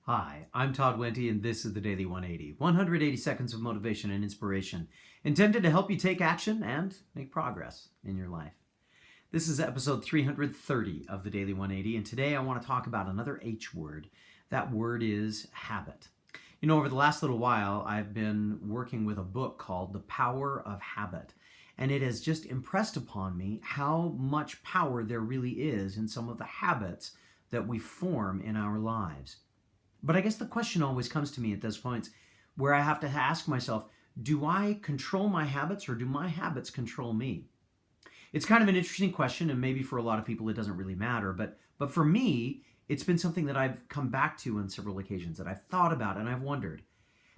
Hi, I'm Todd Wente, and this is the Daily 180. 180 seconds of motivation and inspiration intended to help you take action and make progress in your life. This is episode 330 of the Daily 180, and today I want to talk about another H word. That word is habit. You know, over the last little while, I've been working with a book called The Power of Habit, and it has just impressed upon me how much power there really is in some of the habits that we form in our lives. But I guess the question always comes to me at those points where I have to ask myself, do I control my habits or do my habits control me? It's kind of an interesting question, and maybe for a lot of people it doesn't really matter, but for me, it's been something that I've come back to on several occasions, that I've thought about and I've wondered,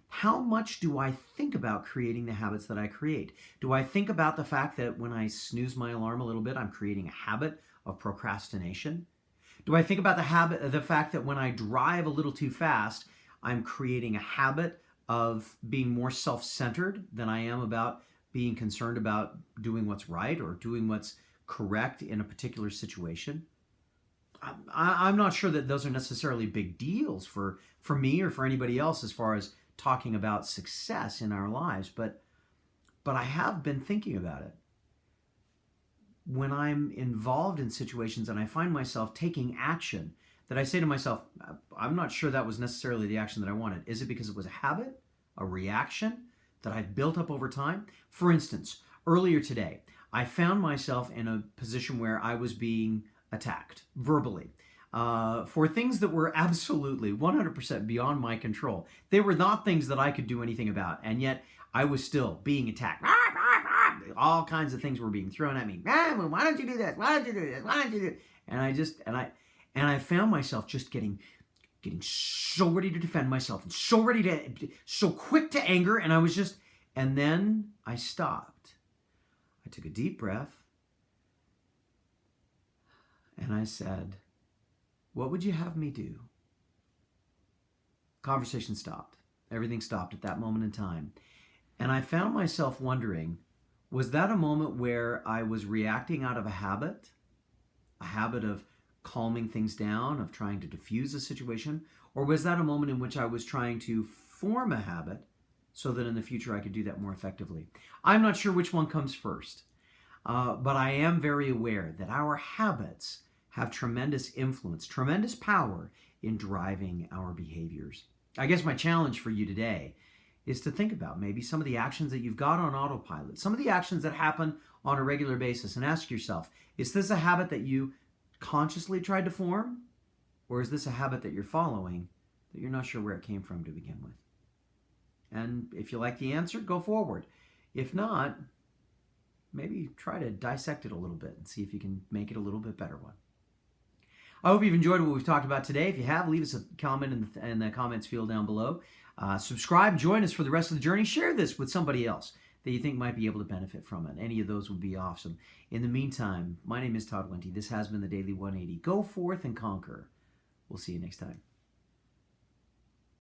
how much do I think about creating the habits that I create? Do I think about the fact that when I snooze my alarm a little bit, I'm creating a habit of procrastination? Do I think about the fact that when I drive a little too fast, I'm creating a habit of being more self-centered than I am about being concerned about doing what's right or doing what's correct in a particular situation? I'm not sure that those are necessarily big deals for me or for anybody else as far as talking about success in our lives, but I have been thinking about it. When I'm involved in situations and I find myself taking action, that I say to myself, I'm not sure that was necessarily the action that I wanted. Is it because it was a habit, a reaction that I've built up over time? For instance, earlier today, I found myself in a position where I was being attacked verbally for things that were absolutely 100% beyond my control. They were not things that I could do anything about, and yet I was still being attacked. All kinds of things were being thrown at me. Why don't you do this? Why don't you do this? Why don't you do it? And I found myself just getting so ready to defend myself and so quick to anger, and then I stopped. I took a deep breath and I said, what would you have me do? Conversation stopped. Everything stopped at that moment in time. And I found myself wondering, was that a moment where I was reacting out of a habit of calming things down, of trying to diffuse a situation? Or was that a moment in which I was trying to form a habit so that in the future I could do that more effectively? I'm not sure which one comes first, but I am very aware that our habits have tremendous influence, tremendous power in driving our behaviors. I guess my challenge for you today is to think about maybe some of the actions that you've got on autopilot, some of the actions that happen on a regular basis, and ask yourself, is this a habit that you consciously tried to form? Or is this a habit that you're following that you're not sure where it came from to begin with? And if you like the answer, go forward. If not, maybe try to dissect it a little bit and see if you can make it a little bit better one. I hope you've enjoyed what we've talked about today. If you have, leave us a comment in the comments field down below. Subscribe, join us for the rest of the journey. Share this with somebody else that you think might be able to benefit from it. Any of those would be awesome. In the meantime, my name is Todd Wente. This has been the Daily 180. Go forth and conquer. We'll see you next time.